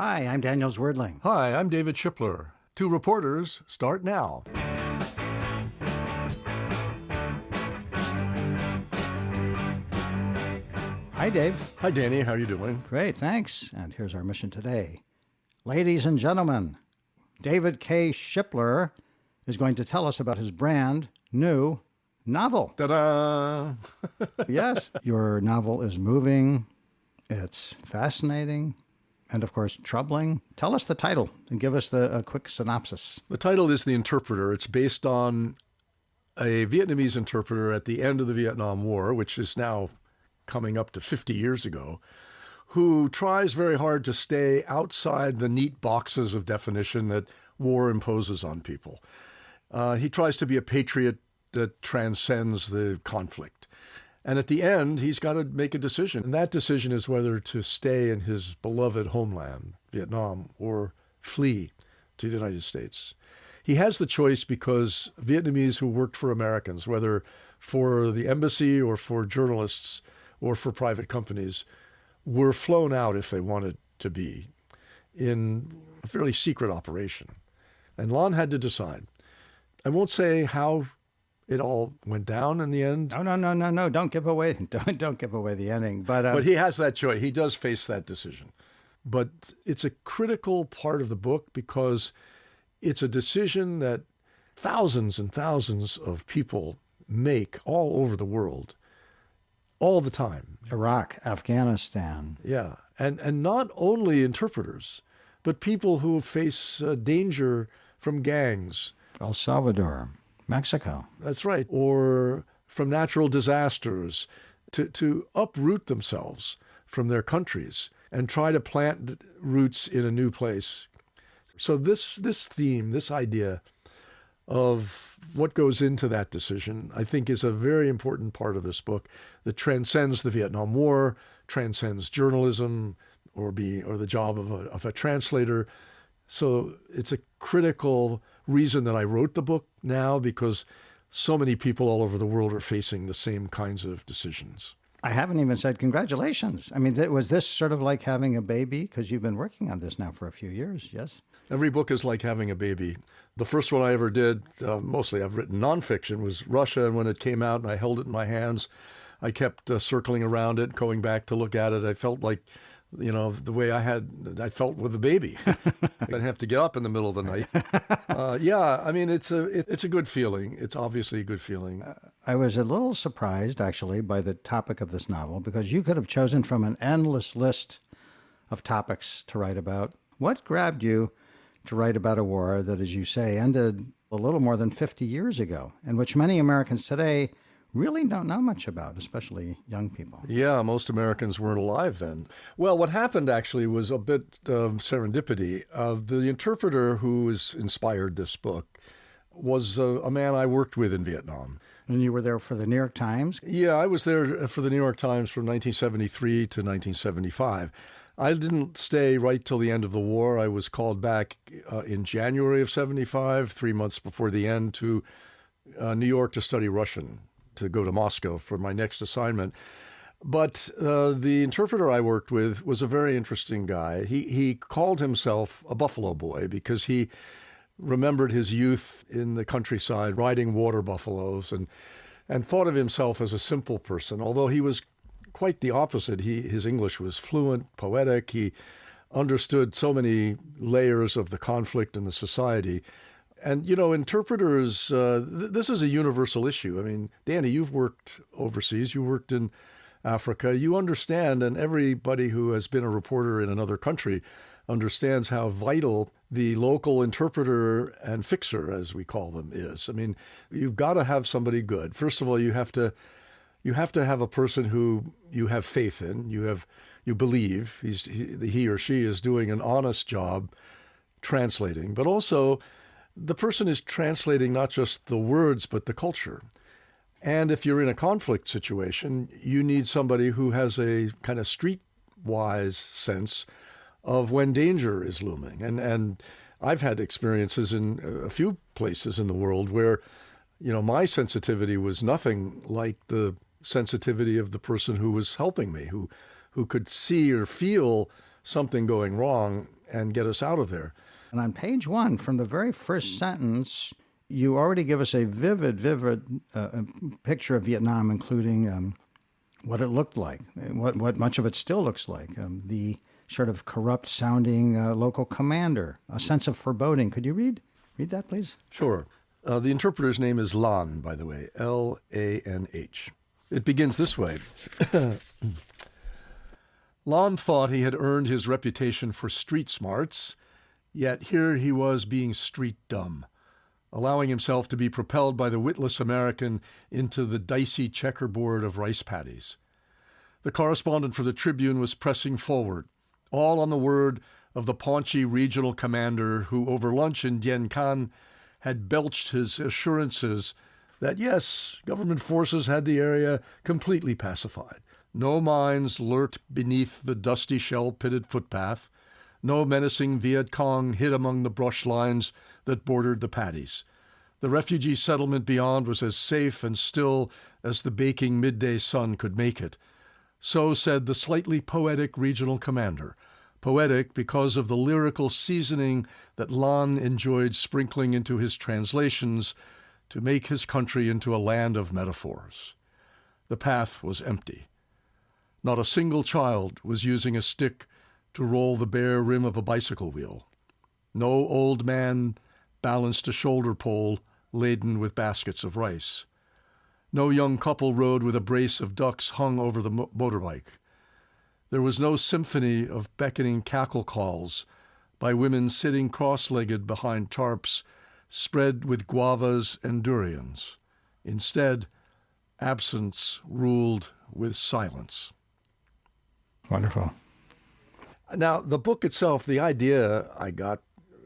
Hi, I'm Daniel Zwerdling. Hi, I'm David Shipler. Two reporters start now. Hi, Dave. Hi, Danny. How are you doing? Great, thanks. And here's our mission today. Ladies and gentlemen, David K. Shipler is going to tell us about his brand new novel. Ta-da! Yes, your novel is moving, it's fascinating, and of course, troubling. Tell us the title and give us a quick synopsis. The title is The Interpreter. It's based on a Vietnamese interpreter at the end of the Vietnam War, which is now coming up to 50 years ago, who tries very hard to stay outside the neat boxes of definition that war imposes on people. He tries to be a patriot that transcends the conflict. And at the end, he's got to make a decision. And that decision is whether to stay in his beloved homeland, Vietnam, or flee to the United States. He has the choice because Vietnamese who worked for Americans, whether for the embassy or for journalists or for private companies, were flown out if they wanted to be in a fairly secret operation. And Lon had to decide. I won't say how it all went down in the end. No. Don't give away. Don't give away the ending. But he has that choice. He does face that decision. But it's a critical part of the book because it's a decision that thousands and thousands of people make all over the world, all the time. Iraq, Afghanistan. Yeah. And not only interpreters, but people who face danger from gangs. El Salvador, Mexico. That's right. Or from natural disasters, to uproot themselves from their countries and try to plant roots in a new place. So this theme, this idea of what goes into that decision, I think is a very important part of this book that transcends the Vietnam War, transcends journalism or the job of a translator. So it's a critical reason that I wrote the book now, because so many people all over the world are facing the same kinds of decisions. I haven't even said congratulations. I mean, was this sort of like having a baby? Because you've been working on this now for a few years, yes? Every book is like having a baby. The first one I ever did, mostly I've written nonfiction, was Russia. And when it came out and I held it in my hands, I kept circling around it, going back to look at it. I felt like, the way I felt with the baby. I didn't have to get up in the middle of the night. It's a good feeling. It's obviously a good feeling. I was a little surprised, actually, by the topic of this novel, because you could have chosen from an endless list of topics to write about. What grabbed you to write about a war that, as you say, ended a little more than 50 years ago, and which many Americans today really don't know much about, especially young people? Yeah, most Americans weren't alive then. Well, what happened actually was a bit of serendipity. The interpreter who inspired this book was a man I worked with in Vietnam. And you were there for the New York Times? Yeah, I was there for the New York Times from 1973 to 1975. I didn't stay right till the end of the war. I was called back in January of 75, 3 months before the end, to New York to study Russian, to go to Moscow for my next assignment. But the interpreter I worked with was a very interesting guy. He called himself a Buffalo Boy because he remembered his youth in the countryside riding water buffaloes and thought of himself as a simple person, although he was quite the opposite. His English was fluent, poetic. He understood so many layers of the conflict in the society. And, interpreters, this is a universal issue. I mean, Danny, you've worked overseas. You worked in Africa. You understand, and everybody who has been a reporter in another country understands how vital the local interpreter and fixer, as we call them, is. I mean, you've got to have somebody good. First of all, you have to have a person who you have faith in. You believe he or she is doing an honest job translating, but also the person is translating not just the words, but the culture. And if you're in a conflict situation, you need somebody who has a kind of streetwise sense of when danger is looming. And I've had experiences in a few places in the world where, my sensitivity was nothing like the sensitivity of the person who was helping me, who could see or feel something going wrong and get us out of there. And on page 1, from the very first sentence, you already give us a vivid picture of Vietnam, including what it looked like, what much of it still looks like, the sort of corrupt-sounding local commander, a sense of foreboding. Could you read that, please? Sure. The interpreter's name is Lan, by the way, L-A-N-H. It begins this way. Lan thought he had earned his reputation for street smarts, yet here he was being street dumb, allowing himself to be propelled by the witless American into the dicey checkerboard of rice paddies. The correspondent for the Tribune was pressing forward, all on the word of the paunchy regional commander who, over lunch in Dien Can, had belched his assurances that, yes, government forces had the area completely pacified. No mines lurked beneath the dusty shell-pitted footpath. No menacing Viet Cong hid among the brush lines that bordered the paddies. The refugee settlement beyond was as safe and still as the baking midday sun could make it. So said the slightly poetic regional commander, poetic because of the lyrical seasoning that Lan enjoyed sprinkling into his translations to make his country into a land of metaphors. The path was empty. Not a single child was using a stick to roll the bare rim of a bicycle wheel. No old man balanced a shoulder pole laden with baskets of rice. No young couple rode with a brace of ducks hung over the motorbike. There was no symphony of beckoning cackle calls by women sitting cross-legged behind tarps spread with guavas and durians. Instead, absence ruled with silence. Wonderful. Now, the book itself, the idea I got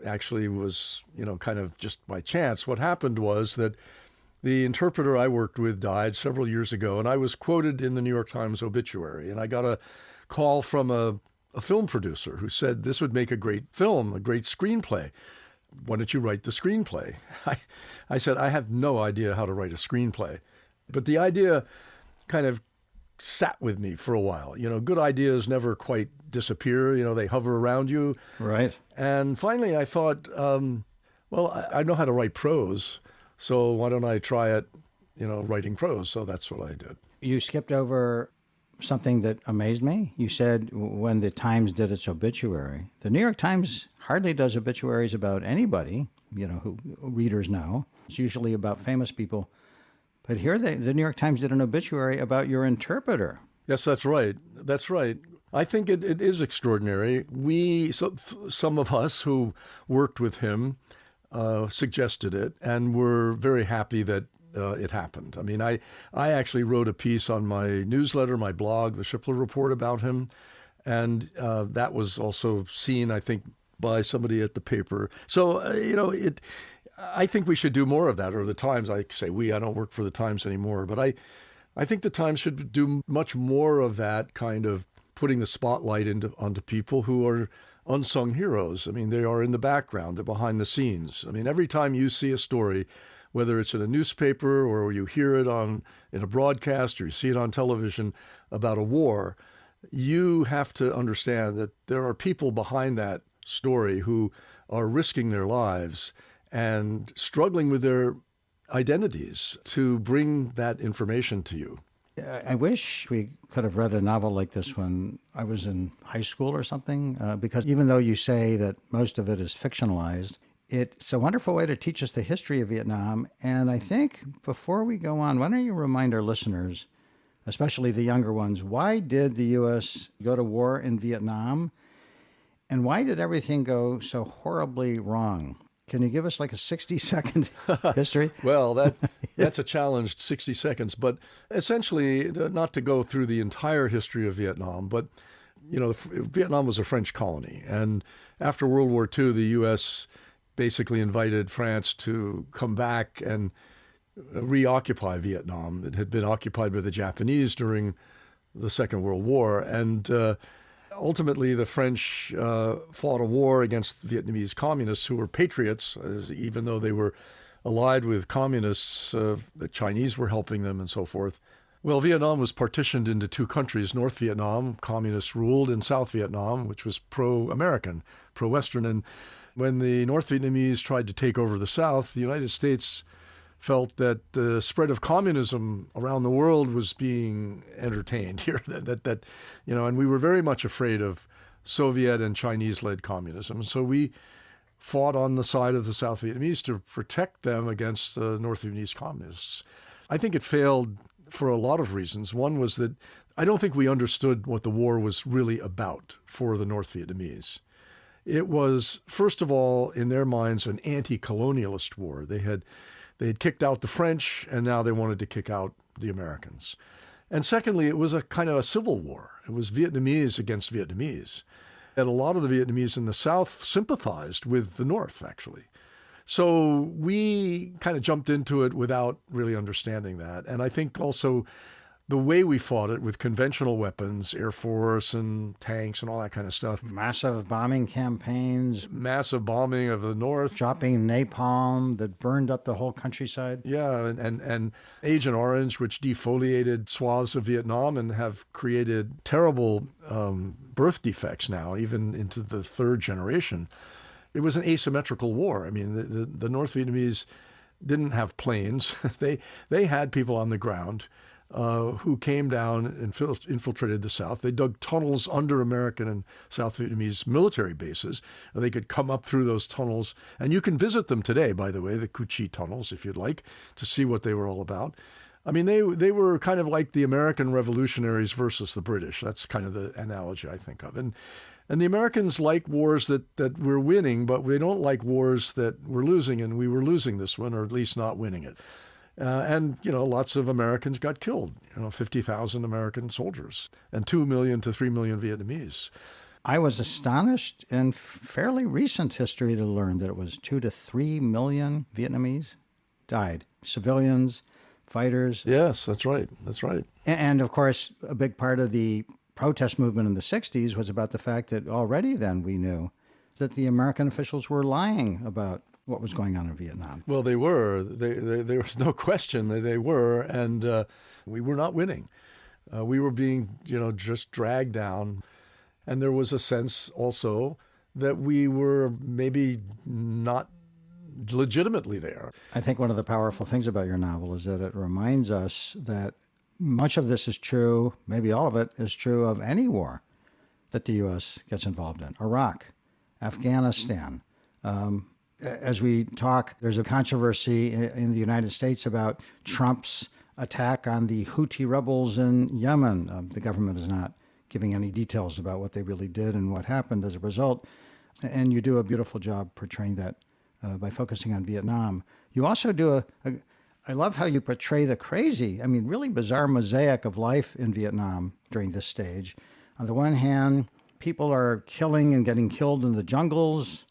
actually was, kind of just by chance. What happened was that the interpreter I worked with died several years ago, and I was quoted in the New York Times obituary, and I got a call from a film producer who said this would make a great film, a great screenplay. Why don't you write the screenplay? I said, I have no idea how to write a screenplay. But the idea kind of sat with me for a while. Good ideas never quite disappear. They hover around you. Right. And finally I thought, I know how to write prose, so why don't I try it, writing prose? So that's what I did. You skipped over something that amazed me. You said when the Times did its obituary. The New York Times hardly does obituaries about anybody, who readers know. It's usually about famous people. But here the New York Times did an obituary about your interpreter. Yes, that's right. That's right. I think it is extraordinary. Some of us who worked with him suggested it, and were very happy that it happened. I mean, I actually wrote a piece on my newsletter, my blog, the Shipler Report, about him, and that was also seen, I think, by somebody at the paper. So, I think we should do more of that, or the Times. I say I don't work for the Times anymore, but I think the Times should do much more of that kind of putting the spotlight onto people who are unsung heroes. I mean, they are in the background, they're behind the scenes. I mean, every time you see a story, whether it's in a newspaper or you hear it in a broadcast or you see it on television about a war, you have to understand that there are people behind that story who are risking their lives and struggling with their identities to bring that information to you. I wish we could have read a novel like this when I was in high school or something, because even though you say that most of it is fictionalized, it's a wonderful way to teach us the history of Vietnam. And I think before we go on, why don't you remind our listeners, especially the younger ones, why did the U.S. go to war in Vietnam? And why did everything go so horribly wrong? Can you give us like a 60-second history? Well, that's a challenged 60 seconds. But essentially, not to go through the entire history of Vietnam, but, Vietnam was a French colony. And after World War II, the U.S. basically invited France to come back and reoccupy Vietnam. It had been occupied by the Japanese during the Second World War. And ultimately, the French fought a war against Vietnamese communists who were patriots, even though they were allied with communists. The Chinese were helping them and so forth. Well, Vietnam was partitioned into two countries, North Vietnam, communist ruled, and South Vietnam, which was pro-American, pro-Western. And when the North Vietnamese tried to take over the South, the United States felt that the spread of communism around the world was being entertained here. And we were very much afraid of Soviet and Chinese-led communism. So we fought on the side of the South Vietnamese to protect them against the North Vietnamese communists. I think it failed for a lot of reasons. One was that I don't think we understood what the war was really about for the North Vietnamese. It was, first of all, in their minds, an anti-colonialist war. They had kicked out the French, and now they wanted to kick out the Americans. And secondly, it was a kind of a civil war. It was Vietnamese against Vietnamese. And a lot of the Vietnamese in the South sympathized with the North, actually. So we kind of jumped into it without really understanding that. And I think also the way we fought it with conventional weapons, Air Force and tanks and all that kind of stuff. Massive bombing campaigns. Massive bombing of the North. Dropping napalm that burned up the whole countryside. Yeah, and Agent Orange, which defoliated swaths of Vietnam and have created terrible birth defects now, even into the third generation. It was an asymmetrical war. I mean, the North Vietnamese didn't have planes. They had people on the ground who came down and infiltrated the South. They dug tunnels under American and South Vietnamese military bases. They could come up through those tunnels. And you can visit them today, by the way, the Cu Chi tunnels, if you'd like, to see what they were all about. I mean, they were kind of like the American revolutionaries versus the British. That's kind of the analogy I think of. And the Americans like wars that we're winning, but they don't like wars that we're losing, and we were losing this one, or at least not winning it. And lots of Americans got killed, 50,000 American soldiers, and 2 million to 3 million Vietnamese. I was astonished in fairly recent history to learn that it was 2 to 3 million Vietnamese died, civilians, fighters. Yes, that's right. That's right. And of course, a big part of the protest movement in the 60s was about the fact that already then we knew that the American officials were lying about what was going on in Vietnam. Well, they were. There was no question that they were, and we were not winning. We were being, just dragged down. And there was a sense also that we were maybe not legitimately there. I think one of the powerful things about your novel is that it reminds us that much of this is true, maybe all of it is true of any war that the U.S. gets involved in. Iraq, Afghanistan. As we talk, there's a controversy in the United States about Trump's attack on the Houthi rebels in Yemen. The government is not giving any details about what they really did and what happened as a result. And you do a beautiful job portraying that by focusing on Vietnam. You also do I love how you portray the crazy, really bizarre mosaic of life in Vietnam during this stage. On the one hand, people are killing and getting killed in the jungles.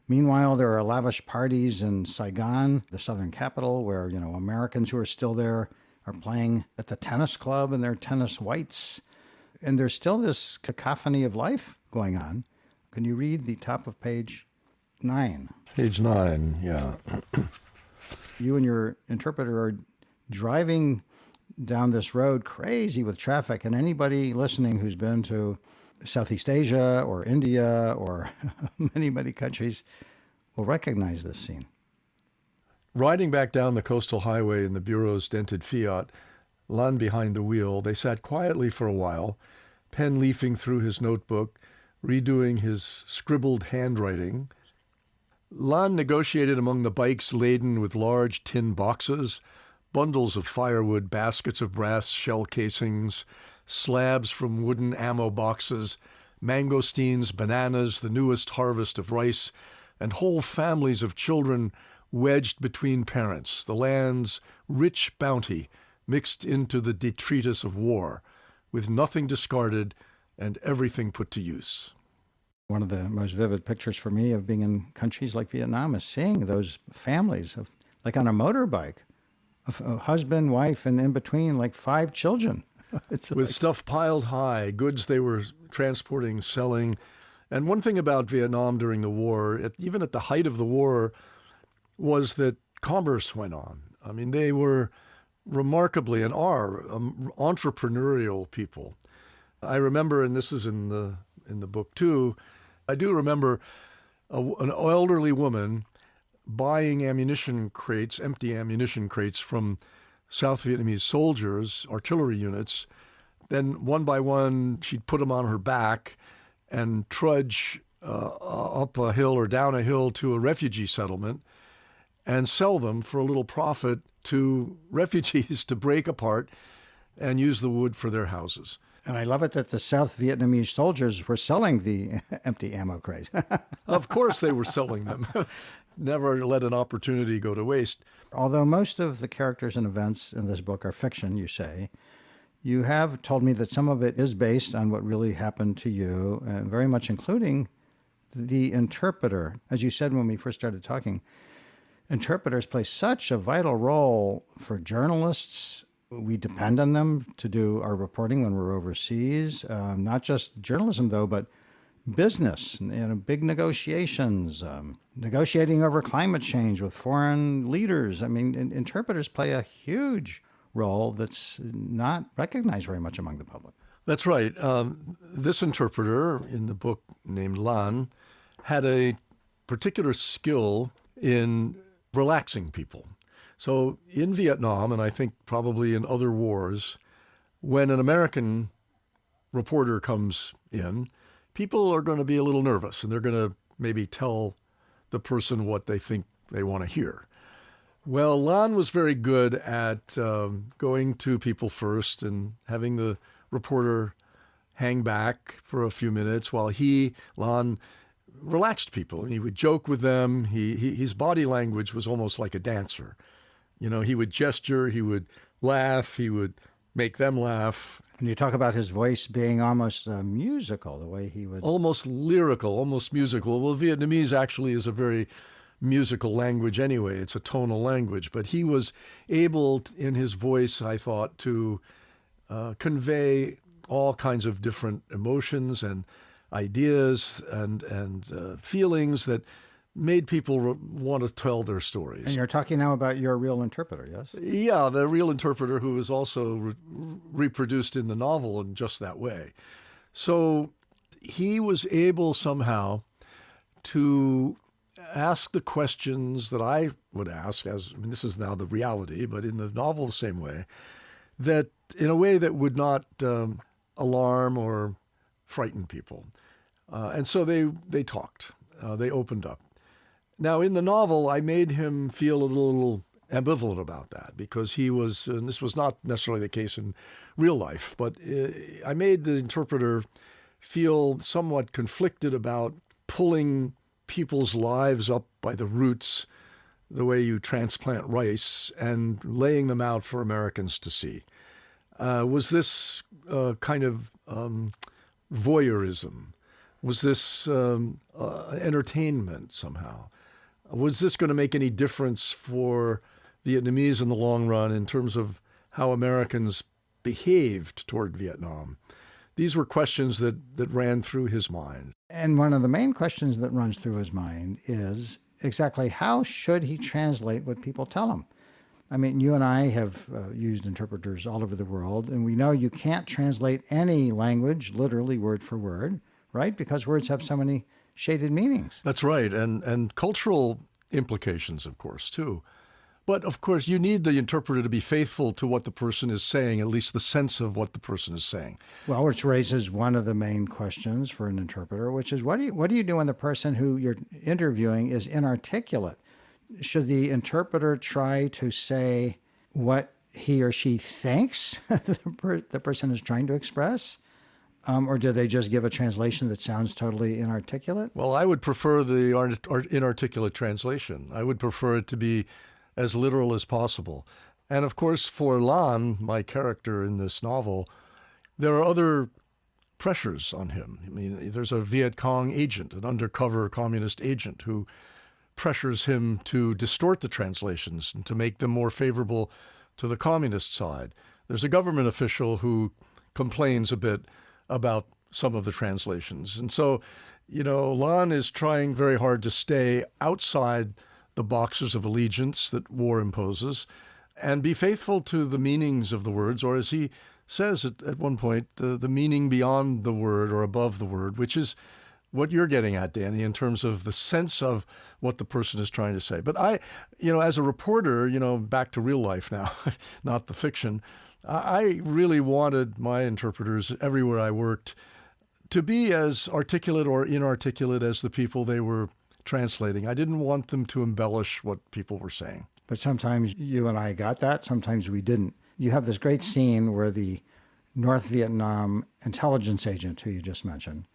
Meanwhile, there are lavish parties in Saigon, the southern capital, where, Americans who are still there are playing at the tennis club in their tennis whites. And there's still this cacophony of life going on. Can you read the top of page 9? Page 9, yeah. You and your interpreter are driving down this road crazy with traffic, and anybody listening who's been to Southeast Asia or India or many countries will recognize this scene. Riding back down the coastal highway in the Bureau's dented Fiat, Lan behind the wheel, they sat quietly for a while, pen leafing through his notebook, redoing his scribbled handwriting. Lan negotiated among the bikes laden with large tin boxes, bundles of firewood, baskets of brass shell casings, slabs from wooden ammo boxes, mangosteens, bananas, the newest harvest of rice, and whole families of children wedged between parents, the land's rich bounty mixed into the detritus of war, with nothing discarded and everything put to use. One of the most vivid pictures for me of being in countries like Vietnam is seeing those families, like on a motorbike, a husband, wife, and in between, like 5 children. With stuff piled high, goods they were transporting, selling. And one thing about Vietnam during the war, even at the height of the war, was that commerce went on. They were remarkably and are entrepreneurial people. I remember, and this is in the book too, I do remember an elderly woman buying ammunition crates, empty ammunition crates from South Vietnamese soldiers, artillery units. Then one by one, she'd put them on her back and trudge up a hill or down a hill to a refugee settlement and sell them for a little profit to refugees to break apart and use the wood for their houses. And I love it that the South Vietnamese soldiers were selling the empty ammo crates. Of course they were selling them. Never let an opportunity go to waste. Although most of the characters and events in this book are fiction, you say, you have told me that some of it is based on what really happened to you, very much including the interpreter. As you said when we first started talking, interpreters play such a vital role for journalists. We depend on them to do our reporting when we're overseas. Not just journalism, though, but business, big negotiations, negotiating over climate change with foreign leaders. I mean, interpreters play a huge role that's not recognized very much among the public. That's right. This interpreter in the book named Lan had a particular skill in relaxing people. So in Vietnam, and I think probably in other wars, when an American reporter comes in, people are going to be a little nervous, and they're going to maybe tell the person what they think they want to hear. Well, Lan was very good at going to people first and having the reporter hang back for a few minutes while Lan, relaxed people. He would joke with them. His body language was almost like a dancer. He would gesture, he would laugh, he would make them laugh. And you talk about his voice being almost musical, the way he would... Almost lyrical, almost musical. Well, Vietnamese actually is a very musical language anyway. It's a tonal language. But he was able, in his voice, I thought, to convey all kinds of different emotions and ideas and feelings that made people want to tell their stories. And you're talking now about your real interpreter, yes? Yeah, the real interpreter who was also reproduced in the novel in just that way. So he was able somehow to ask the questions that I would ask, this is now the reality, but in the novel the same way, that in a way that would not alarm or frighten people. And so they talked, they opened up. Now, in the novel, I made him feel a little ambivalent about that because he was, and this was not necessarily the case in real life, but I made the interpreter feel somewhat conflicted about pulling people's lives up by the roots the way you transplant rice and laying them out for Americans to see. Was this kind of voyeurism? Was this entertainment somehow? Was this going to make any difference for Vietnamese in the long run in terms of how Americans behaved toward Vietnam? These were questions that ran through his mind. And one of the main questions that runs through his mind is exactly how should he translate what people tell him? I mean, you and I have used interpreters all over the world, and we know you can't translate any language literally word for word, right? Because words have so many shaded meanings. That's right, and cultural implications, of course, too. But, of course, you need the interpreter to be faithful to what the person is saying, at least the sense of what the person is saying. Well, which raises one of the main questions for an interpreter, which is what do you do when the person who you're interviewing is inarticulate? Should the interpreter try to say what he or she thinks the person is trying to express? Or do they just give a translation that sounds totally inarticulate? Well, I would prefer the inarticulate translation. I would prefer it to be as literal as possible. And of course, for Lan, my character in this novel, there are other pressures on him. I mean, there's a Viet Cong agent, an undercover communist agent, who pressures him to distort the translations and to make them more favorable to the communist side. There's a government official who complains a bit about some of the translations. And so, Lan is trying very hard to stay outside the boxes of allegiance that war imposes, and be faithful to the meanings of the words, or as he says at one point, the meaning beyond the word or above the word, which is what you're getting at, Danny, in terms of the sense of what the person is trying to say. But as a reporter, back to real life now, not the fiction, I really wanted my interpreters everywhere I worked to be as articulate or inarticulate as the people they were translating. I didn't want them to embellish what people were saying. But sometimes you and I got that, sometimes we didn't. You have this great scene where the North Vietnam intelligence agent, who you just mentioned,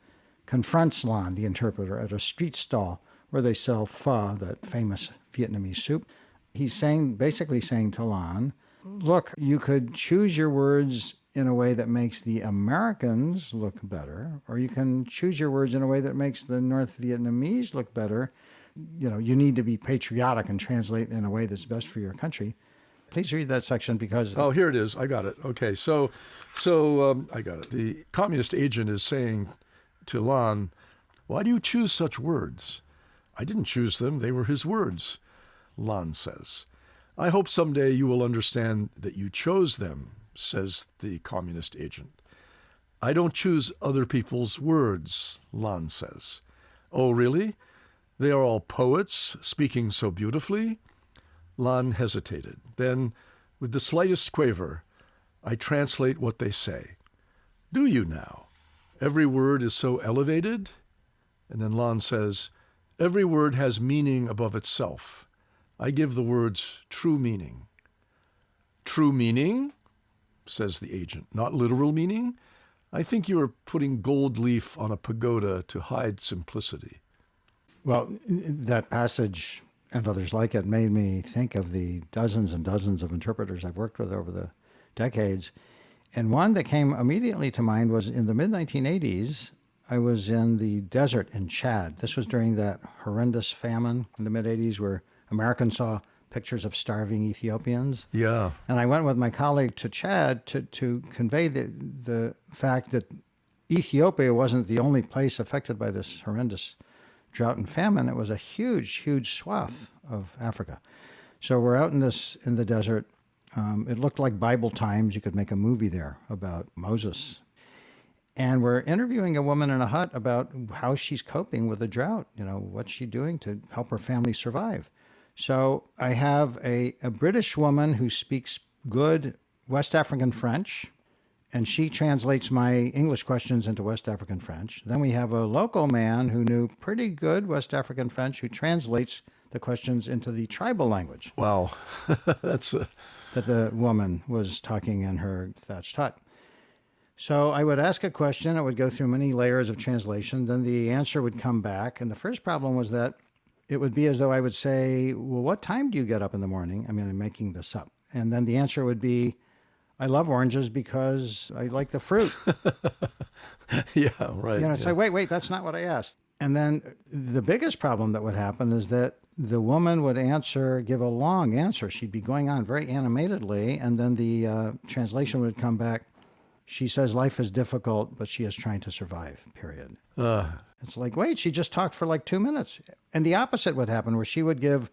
confronts Lan, the interpreter, at a street stall where they sell pho, that famous Vietnamese soup. He's basically saying to Lan, look, you could choose your words in a way that makes the Americans look better, or you can choose your words in a way that makes the North Vietnamese look better. You need to be patriotic and translate in a way that's best for your country. Please read that section because... Oh, here it is. I got it. Okay, so I got it. The communist agent is saying to Lan, why do you choose such words? I didn't choose them. They were his words. Lan says, I hope someday you will understand that you chose them, says the communist agent. I don't choose other people's words, Lan says. Oh, really? They are all poets speaking so beautifully? Lan hesitated. Then, with the slightest quaver, I translate what they say. Do you now? Every word is so elevated? And then Lan says, every word has meaning above itself. I give the words true meaning. True meaning? Says the agent. Not literal meaning? I think you are putting gold leaf on a pagoda to hide simplicity. Well, that passage and others like it made me think of the dozens and dozens of interpreters I've worked with over the decades. And one that came immediately to mind was in the mid-1980s, I was in the desert in Chad. This was during that horrendous famine in the mid-80s where Americans saw pictures of starving Ethiopians. Yeah. And I went with my colleague to Chad to convey the fact that Ethiopia wasn't the only place affected by this horrendous drought and famine. It was a huge, huge swath of Africa. So we're out in the desert. It looked like Bible times. You could make a movie there about Moses. And we're interviewing a woman in a hut about how she's coping with the drought. What's she doing to help her family survive? So I have a British woman who speaks good West African French, and she translates my English questions into West African French. Then we have a local man who knew pretty good West African French who translates the questions into the tribal language. Wow. That the woman was talking in her thatched hut. So I would ask a question, it would go through many layers of translation, then the answer would come back. And the first problem was that it would be as though I would say, well, what time do you get up in the morning? I mean, I'm making this up. And then the answer would be, I love oranges because I like the fruit. Yeah, right. It's like, wait, that's not what I asked. And then the biggest problem that would happen is that the woman would give a long answer. She'd be going on very animatedly, and then the translation would come back. She says life is difficult, but she is trying to survive, period. It's like, wait, she just talked for like 2 minutes. And the opposite would happen, where she would give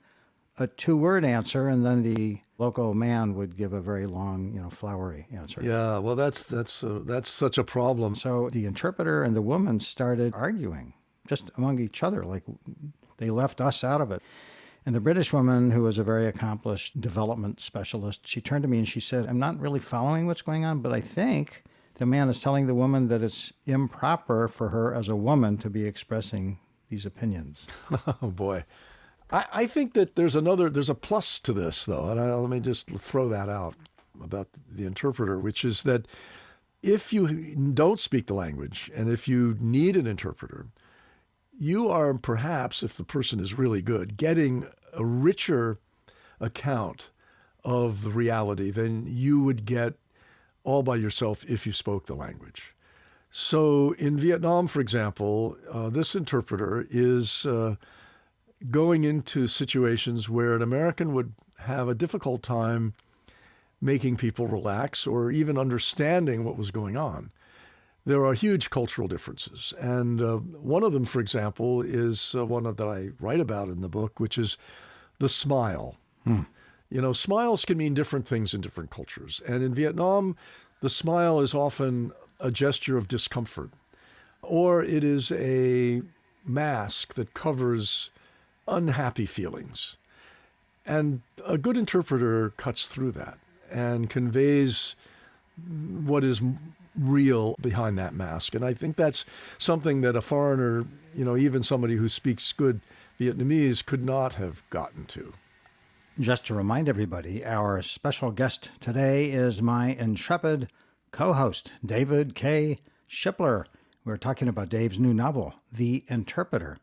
a 2-word answer, and then the local man would give a very long, flowery answer. Yeah, well, that's such a problem. So the interpreter and the woman started arguing just among each other, like they left us out of it. And the British woman, who was a very accomplished development specialist, she turned to me and she said, I'm not really following what's going on, but I think the man is telling the woman that it's improper for her as a woman to be expressing these opinions. Oh, boy. I think that there's a plus to this, though, and let me just throw that out about the interpreter, which is that if you don't speak the language and if you need an interpreter, you are perhaps, if the person is really good, getting a richer account of the reality than you would get all by yourself if you spoke the language. So in Vietnam, for example, this interpreter is going into situations where an American would have a difficult time making people relax or even understanding what was going on. There are huge cultural differences. And one of them, for example, is one that I write about in the book, which is the smile. Smiles can mean different things in different cultures. And in Vietnam, the smile is often a gesture of discomfort, or it is a mask that covers unhappy feelings. And a good interpreter cuts through that and conveys what is real behind that mask. And I think that's something that a foreigner, even somebody who speaks good Vietnamese, could not have gotten to. Just to remind everybody, our special guest today is my intrepid co-host, David K. Shipler. We're talking about Dave's new novel, The Interpreter.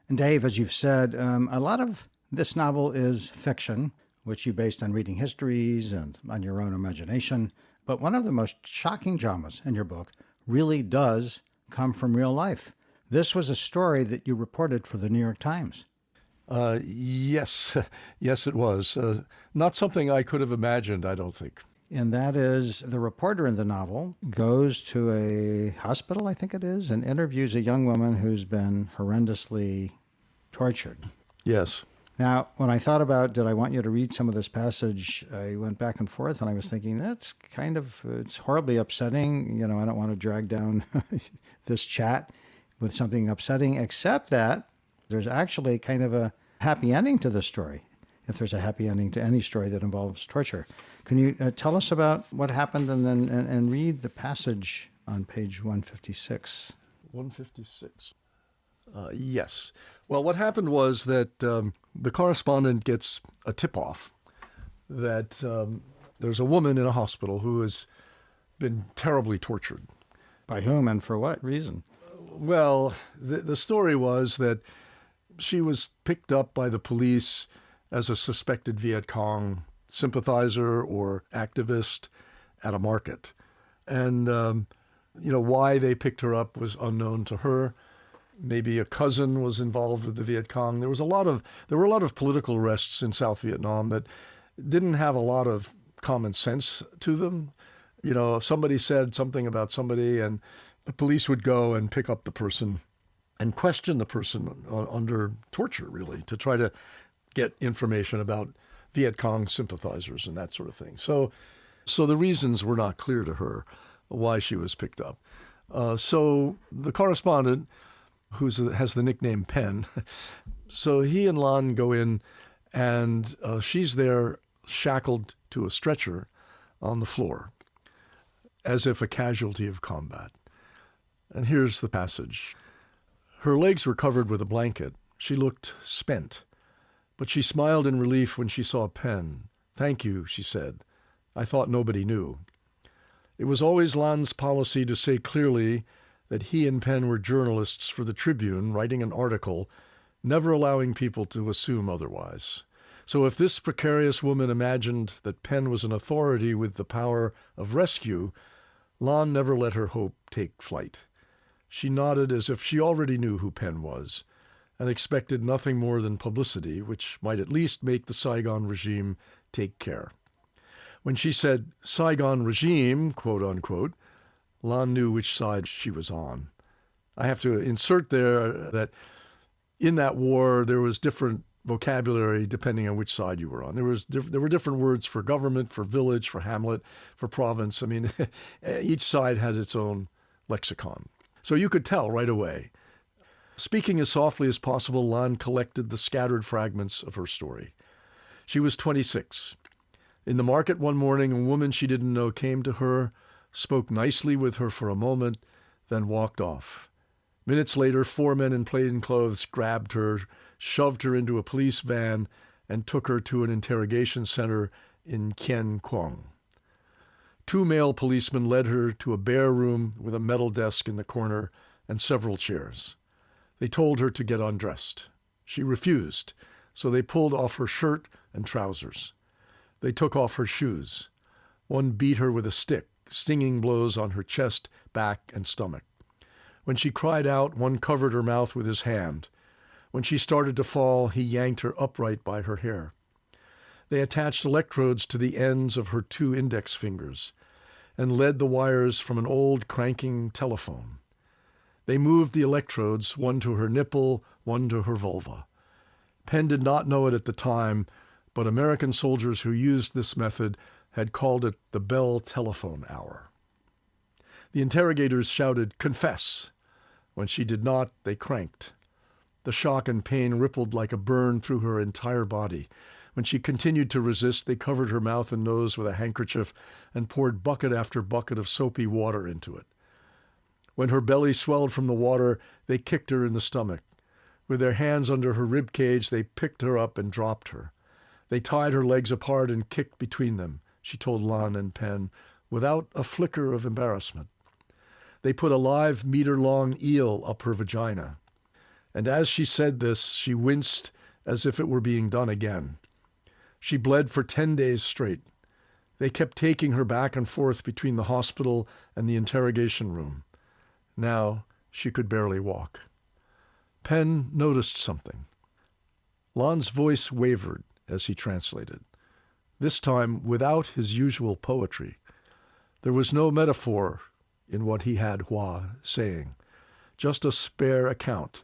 And Dave, as you've said, a lot of this novel is fiction, which you based on reading histories and on your own imagination. But one of the most shocking dramas in your book really does come from real life. This was a story that you reported for the New York Times. Yes, it was. Not something I could have imagined, I don't think. And that is, the reporter in the novel goes to a hospital, I think it is, and interviews a young woman who's been horrendously tortured. Yes. Now, when I thought about, did I want you to read some of this passage, I went back and forth, and I was thinking, it's horribly upsetting. I don't want to drag down this chat with something upsetting, except that there's actually kind of a happy ending to the story, if there's a happy ending to any story that involves torture. Can you tell us about what happened and read the passage on page 156? 156. Yes. Well, what happened was that the correspondent gets a tip-off that there's a woman in a hospital who has been terribly tortured. By whom and for what reason? Well, the story was that she was picked up by the police as a suspected Viet Cong sympathizer or activist at a market. And, why they picked her up was unknown to her. Maybe a cousin was involved with the Viet Cong. There were a lot of political arrests in South Vietnam that didn't have a lot of common sense to them. If somebody said something about somebody, and the police would go and pick up the person and question the person under torture, really, to try to get information about Viet Cong sympathizers and that sort of thing. So the reasons were not clear to her why she was picked up. So the correspondent, who has the nickname Pen, so he and Lan go in, and she's there shackled to a stretcher on the floor, as if a casualty of combat. And here's the passage. Her legs were covered with a blanket. She looked spent, but she smiled in relief when she saw Pen. "Thank you," she said. "I thought nobody knew." It was always Lan's policy to say clearly that he and Pen were journalists for the Tribune writing an article, never allowing people to assume otherwise. So if this precarious woman imagined that Pen was an authority with the power of rescue, Lan never let her hope take flight. She nodded as if she already knew who Pen was, and expected nothing more than publicity, which might at least make the Saigon regime take care. When she said Saigon regime, quote unquote, Lan knew which side she was on. I have to insert there that in that war there was different vocabulary depending on which side you were on. There were different words for government, for village, for hamlet, for province. I mean, each side had its own lexicon. So you could tell right away. Speaking as softly as possible, Lan collected the scattered fragments of her story. She was 26. In the market one morning, a woman she didn't know came to her, spoke nicely with her for a moment, then walked off. Minutes later, 4 men in plain clothes grabbed her, shoved her into a police van, and took her to an interrogation center in Kien Quang. 2 male policemen led her to a bare room with a metal desk in the corner and several chairs. They told her to get undressed. She refused, so they pulled off her shirt and trousers. They took off her shoes. One beat her with a stick, stinging blows on her chest, back, and stomach. When she cried out, one covered her mouth with his hand. When she started to fall, he yanked her upright by her hair. They attached electrodes to the ends of her 2 index fingers and led the wires from an old cranking telephone. They moved the electrodes, one to her nipple, one to her vulva. Pen did not know it at the time, but American soldiers who used this method had called it the Bell telephone hour. The interrogators shouted, "Confess!" When she did not, they cranked. The shock and pain rippled like a burn through her entire body. When she continued to resist, they covered her mouth and nose with a handkerchief and poured bucket after bucket of soapy water into it. When her belly swelled from the water, they kicked her in the stomach. With their hands under her rib cage, they picked her up and dropped her. They tied her legs apart and kicked between them, she told Lon and Penn, without a flicker of embarrassment. They put a live meter-long eel up her vagina. And as she said this, she winced as if it were being done again. She bled for 10 days straight. They kept taking her back and forth between the hospital and the interrogation room. Now she could barely walk. Penn noticed something. Lon's voice wavered as he translated, this time without his usual poetry. There was no metaphor in what he had Hua saying, just a spare account,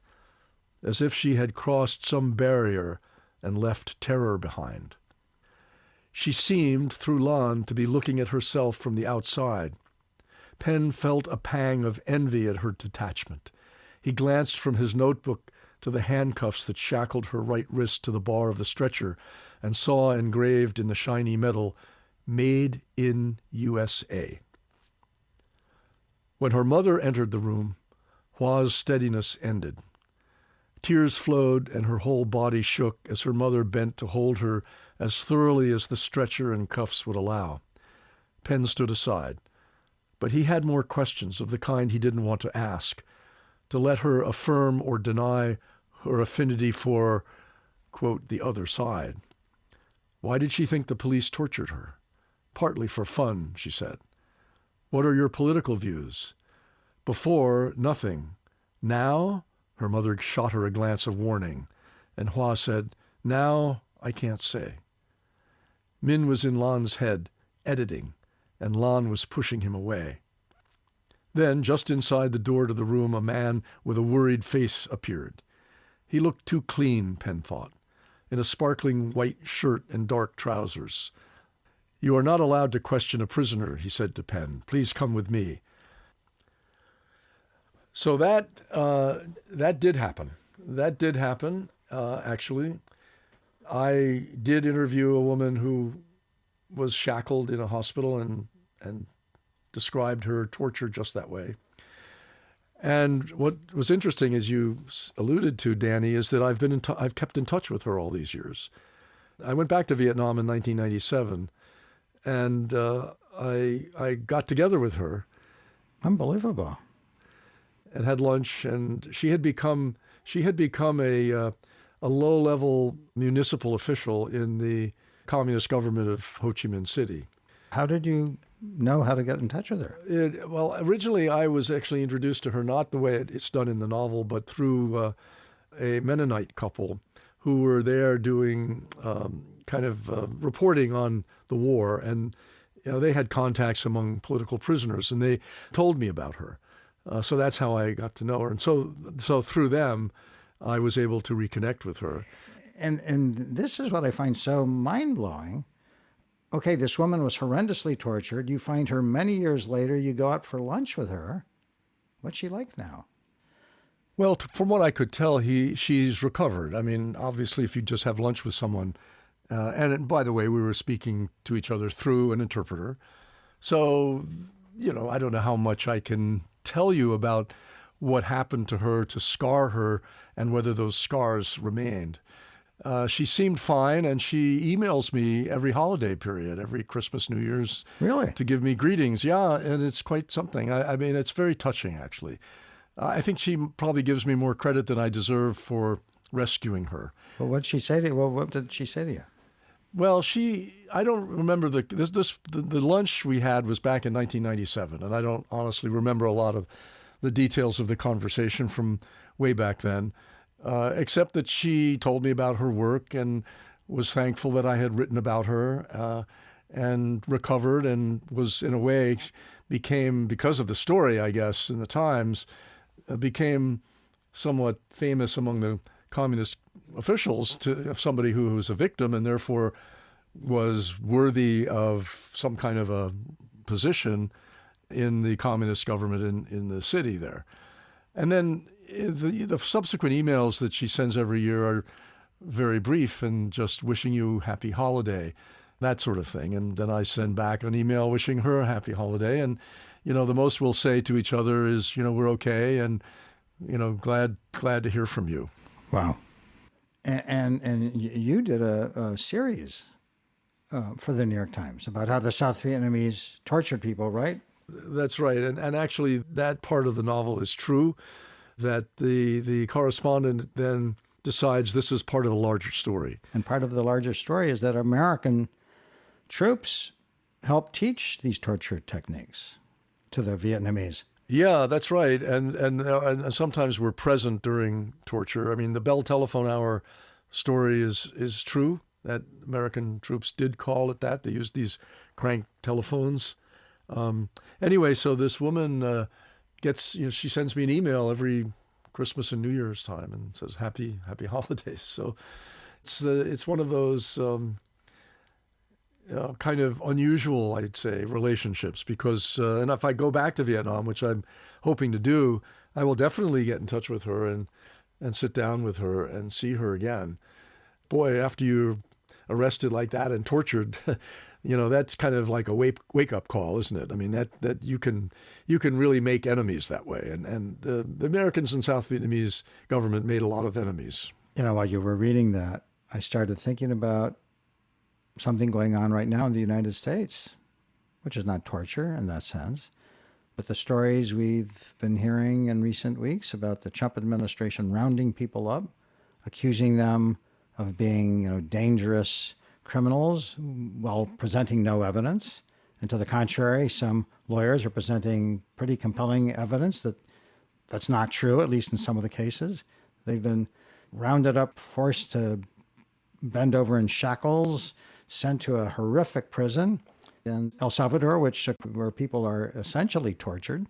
as if she had crossed some barrier and left terror behind. She seemed, through Lon, to be looking at herself from the outside. Penn felt a pang of envy at her detachment. He glanced from his notebook to the handcuffs that shackled her right wrist to the bar of the stretcher and saw engraved in the shiny metal, "Made in USA." When her mother entered the room, Hua's steadiness ended. Tears flowed and her whole body shook as her mother bent to hold her as thoroughly as the stretcher and cuffs would allow. Penn stood aside, but he had more questions of the kind he didn't want to ask, to let her affirm or deny her affinity for, quote, the other side. Why did she think the police tortured her? Partly for fun, she said. What are your political views? Before, nothing. Now? Her mother shot her a glance of warning, and Hua said, now I can't say. Min was in Lon's head, editing, and Lon was pushing him away. Then, just inside the door to the room, a man with a worried face appeared. He looked too clean, Penn thought, in a sparkling white shirt and dark trousers. You are not allowed to question a prisoner, he said to Penn. Please come with me. So that did happen. That did happen, actually. I did interview a woman who was shackled in a hospital and described her torture just that way. And what was interesting, as you alluded to, Danny, is that I've kept in touch with her all these years. I went back to Vietnam in 1997, and I got together with her. Unbelievable. And had lunch, and she had become a low-level municipal official in the communist government of Ho Chi Minh City. How did you know how to get in touch with her? Well, originally I was actually introduced to her not the way it's done in the novel, but through a Mennonite couple who were there doing reporting on the war, and they had contacts among political prisoners, and they told me about her. So that's how I got to know her. And so through them, I was able to reconnect with her. And this is what I find so mind-blowing. Okay, this woman was horrendously tortured. You find her many years later. You go out for lunch with her. What's she like now? Well, from what I could tell, she's recovered. I mean, obviously, if you just have lunch with someone, and by the way, we were speaking to each other through an interpreter. So, I don't know how much I can tell you about what happened to her to scar her and whether those scars remained. She seemed fine, and she emails me every holiday period, every Christmas, New Year's. Really? To give me greetings. Yeah, and it's quite something. I mean, it's very touching, actually. I think she probably gives me more credit than I deserve for rescuing her. Well, what did she say to you? Well, what did she say to you? Well, I don't remember the lunch we had was back in 1997, and I don't honestly remember a lot of the details of the conversation from way back then, except that she told me about her work and was thankful that I had written about her and recovered, and was, in a way, became, because of the story, I guess, in the Times, became somewhat famous among the communist officials of somebody who was a victim and therefore was worthy of some kind of a position in the communist government in the city there. And then the subsequent emails that she sends every year are very brief and just wishing you happy holiday, that sort of thing. And then I send back an email wishing her a happy holiday. And, the most we'll say to each other is, we're okay and, glad to hear from you. Wow. And you did a series for the New York Times about how the South Vietnamese tortured people, right? That's right. And actually, that part of the novel is true, that the correspondent then decides this is part of a larger story. And part of the larger story is that American troops helped teach these torture techniques to the Vietnamese. Yeah, that's right. And sometimes we're present during torture. I mean, the Bell Telephone Hour story is true, that American troops did call it that. They used these crank telephones. Anyway, so this woman gets, she sends me an email every Christmas and New Year's time and says, happy holidays. So it's one of those kind of unusual, I'd say, relationships because, and if I go back to Vietnam, which I'm hoping to do, I will definitely get in touch with her and sit down with her and see her again. Boy, after you're arrested like that and tortured, that's kind of like a wake up call, isn't it? I mean, that you can really make enemies that way. And the Americans and South Vietnamese government made a lot of enemies. While you were reading that, I started thinking about something going on right now in the United States, which is not torture in that sense, but the stories we've been hearing in recent weeks about the Trump administration rounding people up, accusing them of being, dangerous criminals while presenting no evidence. And to the contrary, some lawyers are presenting pretty compelling evidence that that's not true, at least in some of the cases. They've been rounded up, forced to bend over in shackles, sent to a horrific prison in El Salvador, where people are essentially tortured.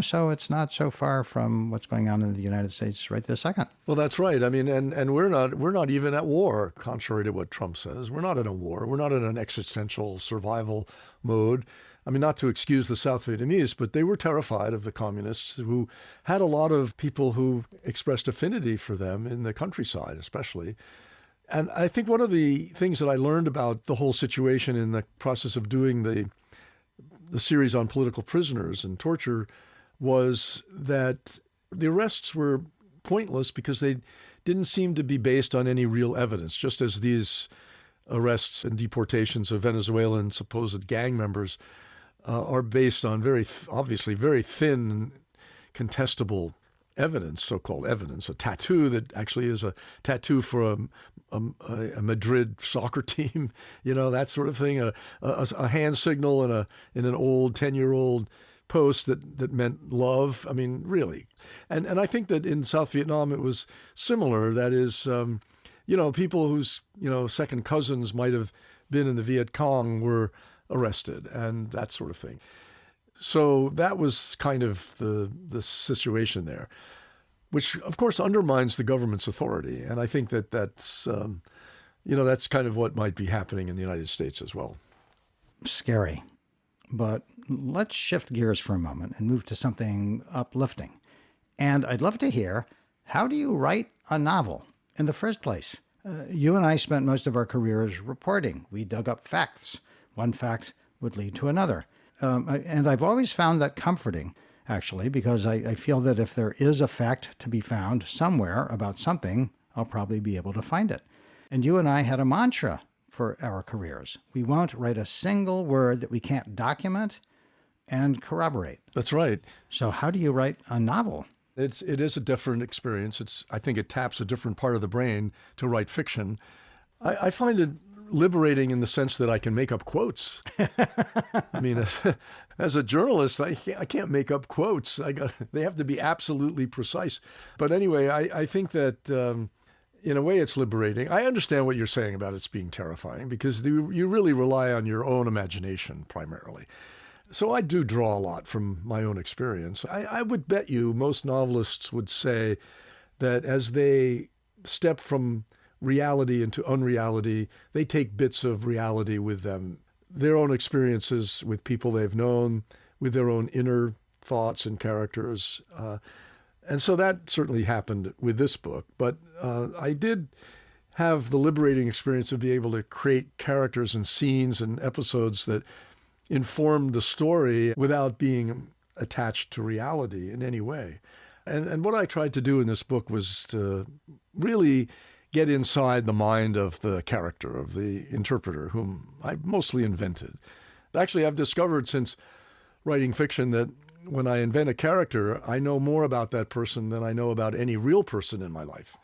So it's not so far from what's going on in the United States right this second. Well, that's right. I mean, and we're not even at war, contrary to what Trump says. We're not in a war. We're not in an existential survival mode. I mean, not to excuse the South Vietnamese, but they were terrified of the communists who had a lot of people who expressed affinity for them in the countryside, especially. And I think one of the things that I learned about the whole situation in the process of doing the series on political prisoners and torture was that the arrests were pointless because they didn't seem to be based on any real evidence, just as these arrests and deportations of Venezuelan supposed gang members are based on obviously very thin, contestable evidence, so-called evidence, a tattoo that actually is a tattoo for a Madrid soccer team, that sort of thing, a hand signal in an old 10-year-old post that meant love. I mean, really. And I think that in South Vietnam it was similar. That is, people whose, second cousins might have been in the Viet Cong were arrested and that sort of thing. So that was kind of the situation there, which of course undermines the government's authority. And I think that's kind of what might be happening in the United States as well. Scary. But let's shift gears for a moment and move to something uplifting. And I'd love to hear, how do you write a novel in the first place? You and I spent most of our careers reporting. We dug up facts. One fact would lead to another. And I've always found that comforting, actually, because I feel that if there is a fact to be found somewhere about something, I'll probably be able to find it. And you and I had a mantra for our careers. We won't write a single word that we can't document and corroborate. That's right. So how do you write a novel? It is a different experience. I think it taps a different part of the brain to write fiction. I find it liberating in the sense that I can make up quotes. I mean, as a journalist, I can't make up quotes. They have to be absolutely precise. But anyway, I think that in a way it's liberating. I understand what you're saying about it's being terrifying because you really rely on your own imagination primarily. So I do draw a lot from my own experience. I would bet you most novelists would say that as they step from reality into unreality, they take bits of reality with them, their own experiences with people they've known, with their own inner thoughts and characters. And so that certainly happened with this book. But I did have the liberating experience of being able to create characters and scenes and episodes that informed the story without being attached to reality in any way. And what I tried to do in this book was to really get inside the mind of the character, of the interpreter, whom I mostly invented. Actually, I've discovered since writing fiction that when I invent a character, I know more about that person than I know about any real person in my life,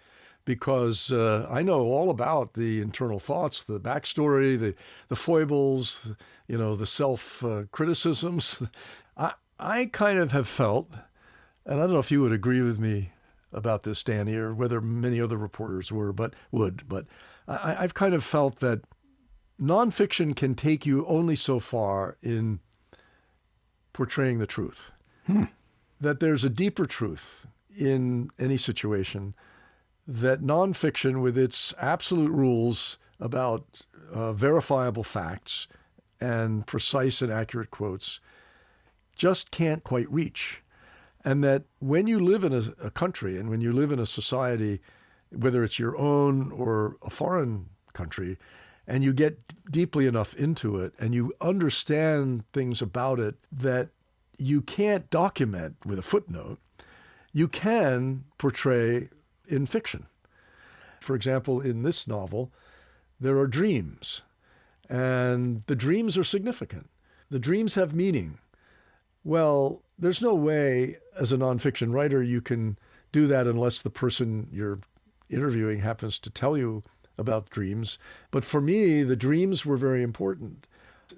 because I know all about the internal thoughts, the backstory, the foibles, the self-criticisms. I kind of have felt, and I don't know if you would agree with me about this, Danny, or whether many other reporters would, but I've kind of felt that nonfiction can take you only so far in portraying the truth. That there's a deeper truth in any situation, that nonfiction, with its absolute rules about verifiable facts and precise and accurate quotes, just can't quite reach. And that when you live in a country and when you live in a society, whether it's your own or a foreign country, and you get deeply enough into it and you understand things about it that you can't document with a footnote, you can portray in fiction. For example, in this novel, there are dreams, and the dreams are significant. The dreams have meaning. Well, there's no way as a nonfiction writer you can do that unless the person you're interviewing happens to tell you about dreams. But for me, the dreams were very important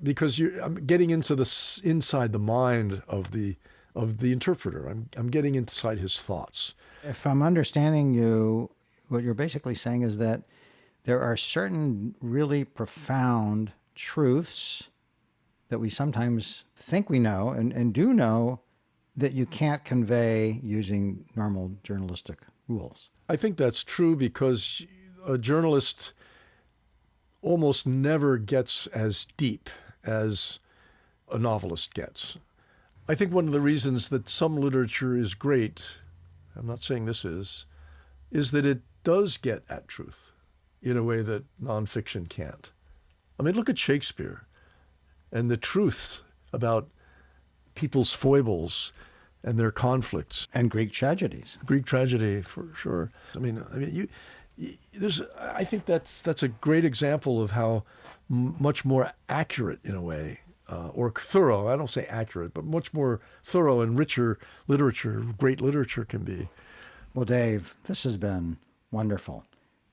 because I'm getting into inside the mind of the interpreter. I'm getting inside his thoughts. If I'm understanding you, what you're basically saying is that there are certain really profound truths that we sometimes think we know and do know that you can't convey using normal journalistic rules. I think that's true because a journalist almost never gets as deep as a novelist gets. I think one of the reasons that some literature is great, I'm not saying this is that it does get at truth in a way that nonfiction can't. I mean, look at Shakespeare and the truths about people's foibles and their conflicts. And Greek tragedies. Greek tragedy, for sure. I think that's a great example of how much more accurate, in a way, or thorough. I don't say accurate, but much more thorough and richer literature, great literature can be. Well, Dave, this has been wonderful.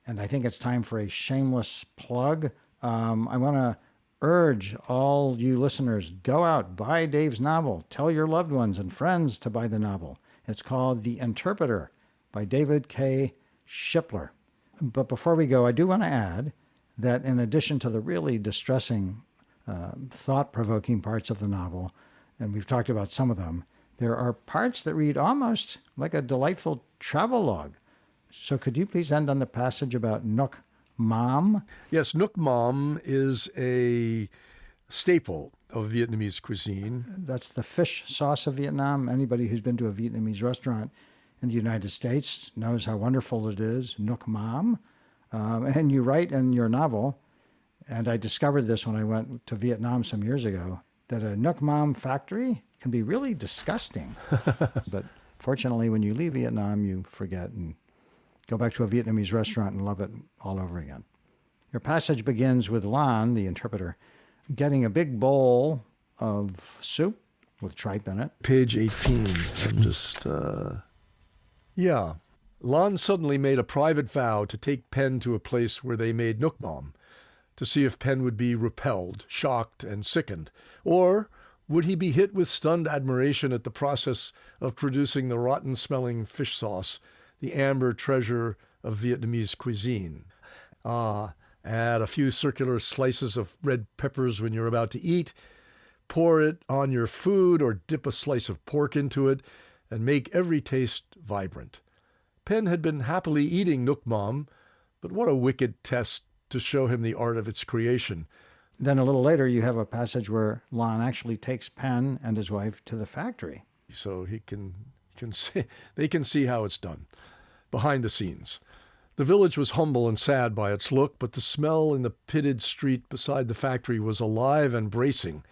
And I think it's time for a shameless plug. I want to urge all you listeners, go out, buy Dave's novel. Tell your loved ones and friends to buy the novel. It's called The Interpreter by David K. Shipler. But before we go, I do want to add that in addition to the really distressing, thought-provoking parts of the novel, and we've talked about some of them, there are parts that read almost like a delightful travelogue. So could you please end on the passage about Nuoc Mam? Yes, Nuoc Mam is a staple of Vietnamese cuisine. That's the fish sauce of Vietnam. Anybody who's been to a Vietnamese restaurant in the United States knows how wonderful it is, Nuoc Mam. And you write in your novel, and I discovered this when I went to Vietnam some years ago, that a Nuoc Mam factory can be really disgusting. But fortunately, when you leave Vietnam, you forget and go back to a Vietnamese restaurant and love it all over again. Your passage begins with Lan, the interpreter, getting a big bowl of soup with tripe in it. Page 18. I'm just... Yeah. Lan suddenly made a private vow to take Pen to a place where they made Nuoc Mam, to see if Pen would be repelled, shocked, and sickened, or would he be hit with stunned admiration at the process of producing the rotten-smelling fish sauce, the amber treasure of Vietnamese cuisine. Add a few circular slices of red peppers when you're about to eat, pour it on your food or dip a slice of pork into it, and make every taste vibrant. Penn had been happily eating Nookmom, but what a wicked test to show him the art of its creation. Then a little later, you have a passage where Lon actually takes Penn and his wife to the factory. So they can see how it's done, behind the scenes. The village was humble and sad by its look, but the smell in the pitted street beside the factory was alive and bracing.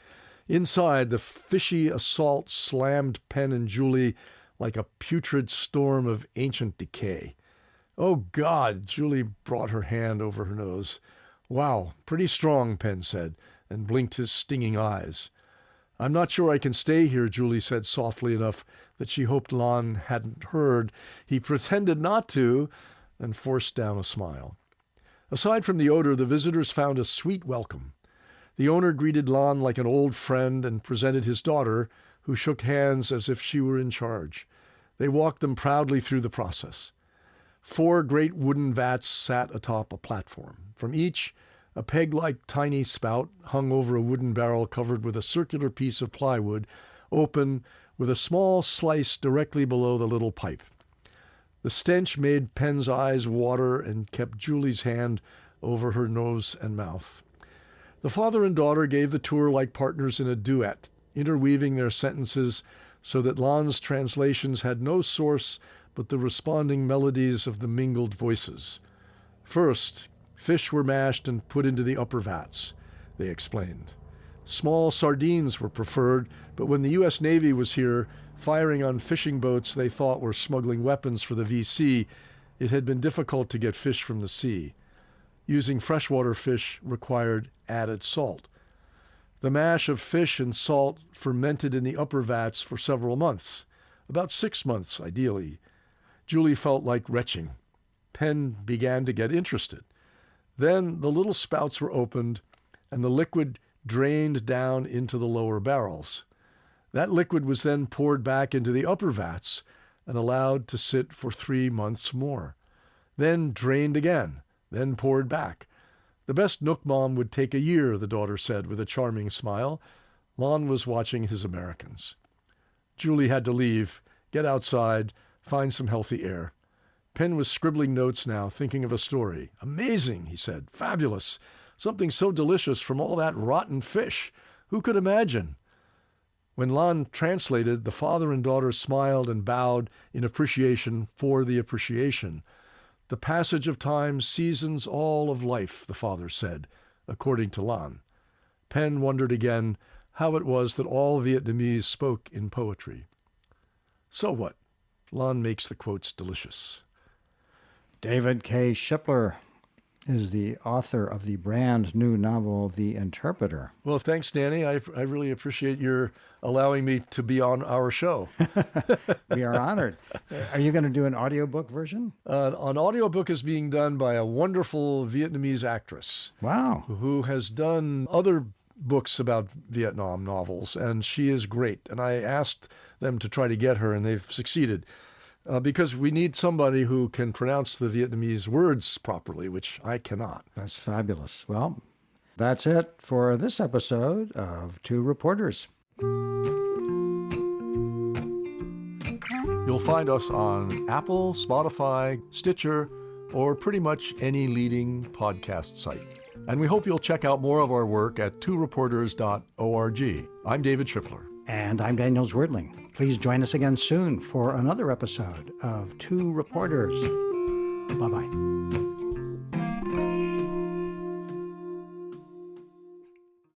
Inside, the fishy assault slammed Penn and Julie like a putrid storm of ancient decay. "Oh, God!" Julie brought her hand over her nose. "Wow, pretty strong," Penn said, and blinked his stinging eyes. "I'm not sure I can stay here," Julie said softly enough that she hoped Lon hadn't heard. He pretended not to and forced down a smile. Aside from the odor, the visitors found a sweet welcome. The owner greeted Lon like an old friend and presented his daughter, who shook hands as if she were in charge. They walked them proudly through the process. 4 great wooden vats sat atop a platform. From each, a peg-like tiny spout hung over a wooden barrel covered with a circular piece of plywood, open, with a small slice directly below the little pipe. The stench made Penn's eyes water and kept Julie's hand over her nose and mouth. The father and daughter gave the tour like partners in a duet, interweaving their sentences so that Lon's translations had no source but the responding melodies of the mingled voices. First, fish were mashed and put into the upper vats, they explained. Small sardines were preferred, but when the U.S. Navy was here, firing on fishing boats they thought were smuggling weapons for the VC, it had been difficult to get fish from the sea. Using freshwater fish required added salt. The mash of fish and salt fermented in the upper vats for several months, about 6 months, ideally. Julie felt like retching. Penn began to get interested. Then the little spouts were opened, and the liquid drained down into the lower barrels. That liquid was then poured back into the upper vats and allowed to sit for 3 months more. Then drained again, then poured back. The best Nookmom would take a year, the daughter said with a charming smile. Lon was watching his Americans. Julie had to leave, get outside, find some healthy air. Penn was scribbling notes now, thinking of a story. "Amazing," he said. "Fabulous. Something so delicious from all that rotten fish. Who could imagine?" When Lon translated, the father and daughter smiled and bowed in appreciation for the appreciation. "The passage of time seasons all of life," the father said, according to Lon. Penn wondered again how it was that all Vietnamese spoke in poetry. So what? Lon makes the quotes delicious. David K. Shipler is the author of the brand new novel, The Interpreter. Well, thanks, Danny. I really appreciate your allowing me to be on our show. We are honored. Are you going to do an audiobook version? An audiobook is being done by a wonderful Vietnamese actress. Wow. Who has done other books about Vietnam novels, and she is great. And I asked them to try to get her, and they've succeeded. Because we need somebody who can pronounce the Vietnamese words properly, which I cannot. That's fabulous. Well, that's it for this episode of Two Reporters. You'll find us on Apple, Spotify, Stitcher, or pretty much any leading podcast site. And we hope you'll check out more of our work at tworeporters.org. I'm David Tripler. And I'm Daniel Zwerdling. Please join us again soon for another episode of Two Reporters. Bye-bye.